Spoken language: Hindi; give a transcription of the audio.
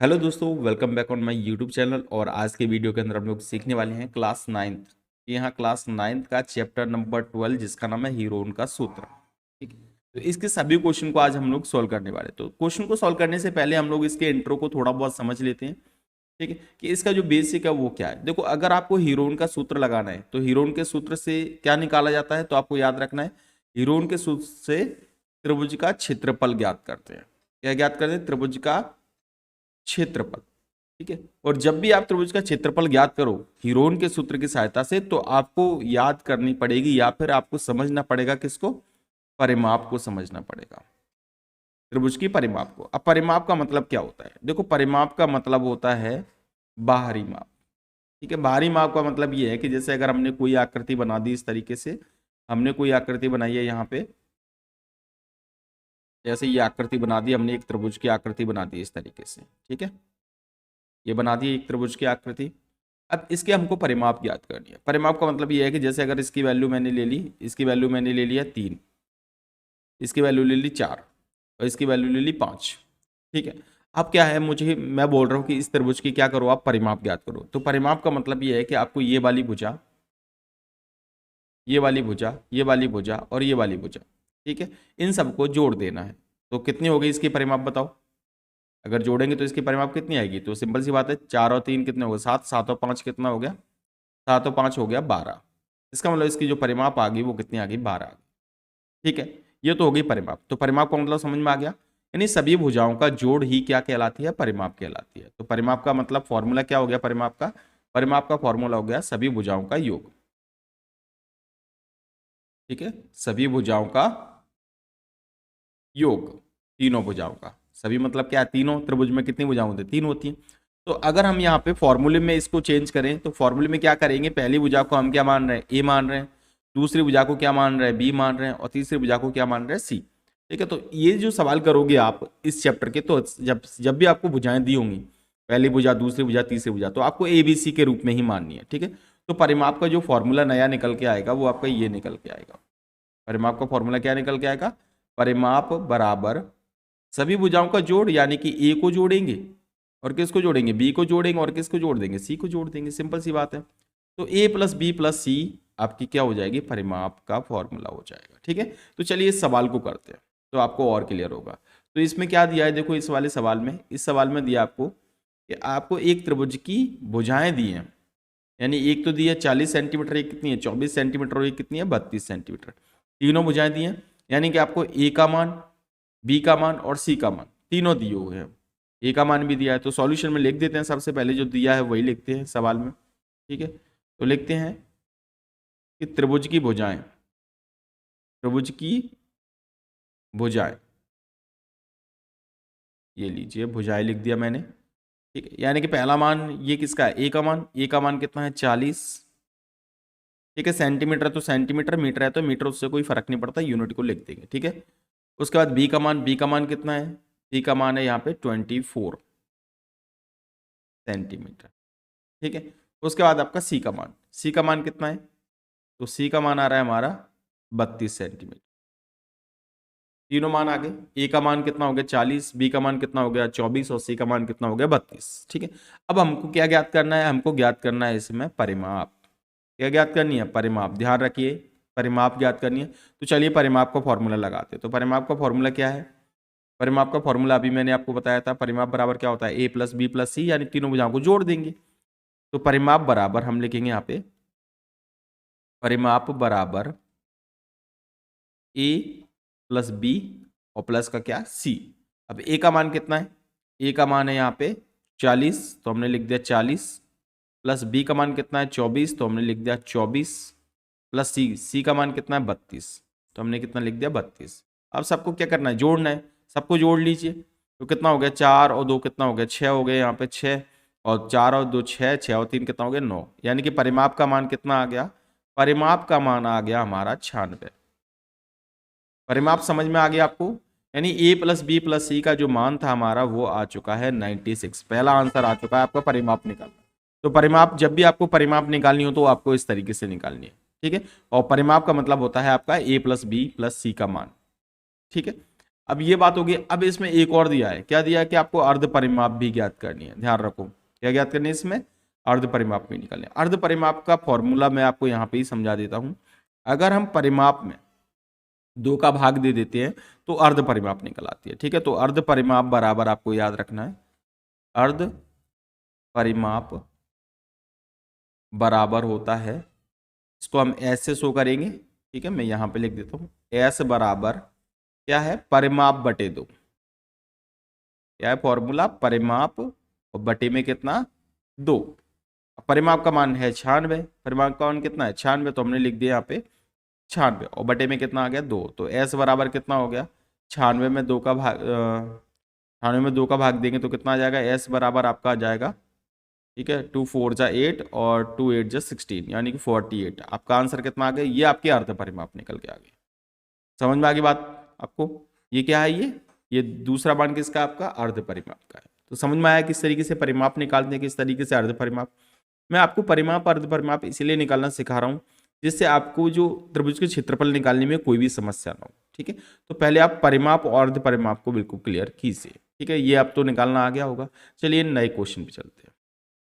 हेलो दोस्तों, welcome back on my YouTube channel. और आज के वीडियो के अंदर हम लोग सीखने वाले हैं क्लास नाइन्थ। यहाँ क्लास नाइन्थ का चैप्टर नंबर 12 जिसका नाम है हीरोन का सूत्र। ठीक है, तो इसके सभी क्वेश्चन को आज हम लोग सॉल्व करने वाले हैं। तो क्वेश्चन को सॉल्व करने से पहले हम लोग इसके इंट्रो को थोड़ा बहुत समझ लेते हैं। ठीक है, कि इसका जो बेसिक है वो क्या है। देखो, अगर आपको हीरोन का सूत्र लगाना है तो हीरोन के सूत्र से क्या निकाला जाता है, तो आपको याद रखना है हीरोन के सूत्र से त्रिभुज का क्षेत्रफल ज्ञात करते हैं। क्या ज्ञात करते हैं? त्रिभुज का क्षेत्रफल। ठीक है, और जब भी आप त्रिभुज का क्षेत्रफल ज्ञात करो हीरोन के सूत्र की सहायता से, तो आपको याद करनी पड़ेगी या फिर आपको समझना पड़ेगा किसको? परिमाप को समझना पड़ेगा, त्रिभुज की परिमाप को। अब परिमाप का मतलब क्या होता है? देखो, परिमाप का मतलब होता है बाहरी माप। ठीक है, बाहरी माप का मतलब ये है कि जैसे अगर हमने कोई आकृति बना दी इस तरीके से, हमने कोई आकृति बनाई है यहाँ पे, जैसे ये आकृति बना दी हमने, एक त्रिभुज की आकृति बना दी इस तरीके से। ठीक है, ये बना दी एक त्रिभुज की आकृति। अब इसके हमको परिमाप ज्ञात करनी है। परिमाप का मतलब ये है कि जैसे अगर इसकी वैल्यू मैंने ले ली, इसकी वैल्यू मैंने ले लिया 3, इसकी वैल्यू ले ली 4 और इसकी वैल्यू ले ली 5। ठीक है, अब क्या है, मैं बोल रहा हूँ कि इस त्रिभुज की क्या करो, आप परिमाप ज्ञात करो। तो परिमाप का मतलब ये है कि आपको ये वाली भुजा, ये वाली भुजा, ये वाली भुजा और ये वाली भुजा, ठीक है, इन सबको जोड़ देना है। तो कितनी हो गई इसकी परिमाप बताओ? अगर जोड़ेंगे तो इसकी परिमाप कितनी आएगी? तो सिंपल सी बात है, 4 और 3 कितने हो गए? 7, 7 और 5 कितना हो गया? 7 और 5 हो गया 12। इसका मतलब इसकी जो परिमाप आ गई वो कितनी आ गई? 12 आ गई। ठीक है, ये तो हो गई परिमाप। तो परिमाप का मतलब समझ में आ गया, यानी सभी भुजाओं का जोड़ ही क्या कहलाती है? परिमाप कहलाती है। तो परिमाप का मतलब फॉर्मूला क्या हो गया परिमाप का? परिमाप का फॉर्मूला हो गया सभी भुजाओं का योग। ठीक है, सभी भुजाओं का योग, तीनों भुजाओं का। सभी मतलब क्या है? तीनों। त्रिभुज में कितनी भुजाएं होती हैं? 3 होती हैं। तो अगर हम यहाँ पे फॉर्मूले में इसको चेंज करें तो फॉर्मूले में क्या करेंगे? पहली भुजा को हम क्या मान रहे हैं? ए मान रहे हैं। दूसरी भुजा को क्या मान रहे हैं? बी मान रहे हैं। और तीसरी भुजा को क्या मान रहे हैं? सी। ठीक है, तो ये जो सवाल करोगे आप इस चैप्टर के, तो जब जब भी आपको भुजाएं दी होंगी, पहली भुजा, दूसरी भुजा, तीसरी भुजा, तो आपको ए बी सी के रूप में ही माननी है। ठीक है, तो परिमाप का जो फॉर्मूला नया निकल के आएगा वो आपका ये निकल के आएगा। परिमाप का फॉर्मूला क्या निकल के आएगा? परिमाप बराबर सभी भुजाओं का जोड़, यानी कि ए को जोड़ेंगे और किसको जोड़ेंगे? बी को जोड़ेंगे और किसको जोड़ देंगे? सी को जोड़ देंगे। सिंपल सी बात है। तो ए प्लस बी प्लस सी आपकी क्या हो जाएगी? परिमाप का फॉर्मूला हो जाएगा। ठीक है, तो चलिए इस सवाल को करते हैं तो आपको और क्लियर होगा। तो इसमें क्या दिया है? देखो, इस वाले सवाल में, इस सवाल में दिया आपको कि आपको एक त्रिभुज की भुजाएं दी हैं, यानी एक तो दी है 40 सेंटीमीटर, एक कितनी है? 24 सेंटीमीटर, और एक कितनी है? 32 सेंटीमीटर। तीनों भुजाएं दी हैं, यानी कि आपको ए का मान, बी का मान और सी का मान तीनों दिए हुए हैं। ए का मान भी दिया है, तो सॉल्यूशन में लिख देते हैं। सबसे पहले जो दिया है वही लिखते हैं सवाल में। ठीक है, तो लिखते हैं कि त्रिभुज की भुजाएं, त्रिभुज की भुजाएं, ये लीजिए भुजाएं लिख दिया मैंने। ठीक है, यानी कि पहला मान ये किसका है? ए का मान। ए का मान कितना है? 40। ठीक है, सेंटीमीटर तो सेंटीमीटर, मीटर है तो मीटर, उससे कोई फर्क नहीं पड़ता, यूनिट को लिख देंगे। ठीक है, उसके बाद बी का मान, बी का मान कितना है? बी का मान है यहाँ पे 24 सेंटीमीटर। ठीक है, उसके बाद आपका सी का मान, सी का मान कितना है? तो सी का मान आ रहा है हमारा 32 सेंटीमीटर। तीनों मान आ गए। ए का मान कितना हो गया? 40, बी का मान कितना हो गया? 24 और सी का मान कितना हो गया? 32। ठीक है, अब हमको क्या ज्ञात करना है? हमको ज्ञात करना है इसमें परिमाप। क्या ज्ञात करनी है? परिमाप। ध्यान रखिए, परिमाप ज्ञात करनी है। तो चलिए परिमाप का फॉर्मूला लगाते हैं। तो परिमाप का फॉर्मूला क्या है? परिमाप का फॉर्मूला अभी मैंने आपको बताया था। परिमाप बराबर क्या होता है? ए प्लस बी प्लस सी, यानी तीनों भुजाओं को जोड़ देंगे। तो परिमाप बराबर हम लिखेंगे यहाँ पे, परिमाप बराबर ए प्लस बी और प्लस का क्या? सी। अब ए का मान कितना है? ए का मान है यहाँ पे 40, तो हमने लिख दिया 40, प्लस बी का मान कितना है? 24, तो हमने लिख दिया 24, प्लस सी, सी का मान कितना है? 32, तो हमने कितना लिख दिया? 32। अब सबको क्या करना है? जोड़ना है। सबको जोड़ लीजिए। तो कितना हो गया? 4 और 2 कितना हो गया? 6 हो गए यहाँ पे, 6 और 4 और 2 6, 6 और 3 कितना हो गया? 9। यानी कि परिमाप का मान कितना आ गया? परिमाप का मान आ गया हमारा 96। परिमाप समझ में आ गया आपको? यानी ए प्लस बी प्लस सी का जो मान था हमारा वो आ चुका है 96। पहला आंसर आ चुका है आपका परिमाप निकालना। तो परिमाप, जब भी आपको परिमाप निकालनी हो तो आपको इस तरीके से निकालनी है। ठीक है, और परिमाप का मतलब होता है आपका ए प्लस बी प्लस सी का मान। ठीक है, अब ये बात होगी। अब इसमें एक और दिया है, क्या दिया है कि आपको अर्ध परिमाप भी ज्ञात करनी है। ध्यान रखो, क्या ज्ञात करनी है इसमें, अर्ध परिमाप भी निकालने। अर्ध परिमाप का फॉर्मूला मैं आपको यहाँ पे ही समझा देता हूँ। अगर हम परिमाप में 2 का भाग दे देते हैं तो अर्ध परिमाप निकल आती है। ठीक है, तो अर्ध परिमाप बराबर आपको याद रखना है, अर्ध परिमाप बराबर होता है, इसको हम ऐसे शो करेंगे। ठीक है, मैं यहाँ पे लिख देता हूँ, एस बराबर क्या है, परिमाप बटे 2। क्या है फॉर्मूला, परिमाप और बटे में कितना, 2। परिमाप का मान है 96, परिमाप का मान कितना है 96, तो हमने लिख दिया यहाँ पे 96 और बटे में कितना आ गया 2। तो एस बराबर कितना हो गया, 96 में 2 का भाग 96 में 2 का भाग देंगे तो कितना आ जाएगा, एस बराबर आपका आ जाएगा, ठीक है, 2 4 जा 8 और 2 8 जा 16, यानी कि 48। आपका आंसर कितना आ गया, ये आपके अर्ध परिमाप निकल के आ गए। समझ में आ गई बात आपको, ये क्या है, ये दूसरा मान किसका, आपका अर्ध परिमाप का है। तो समझ में आया किस तरीके से परिमाप निकालते हैं, किस तरीके से अर्ध परिमाप। मैं आपको परिमाप अर्ध परिमाप इसीलिए निकालना सिखा रहा हूँ जिससे आपको जो त्रिभुज के क्षेत्रफल निकालने में कोई भी समस्या ना हो। ठीक है, तो पहले आप परिमाप और अर्ध परिमाप को बिल्कुल क्लियर कीजिए। ठीक है, ये अब तो निकालना आ गया होगा। चलिए नए क्वेश्चन पे चलते हैं।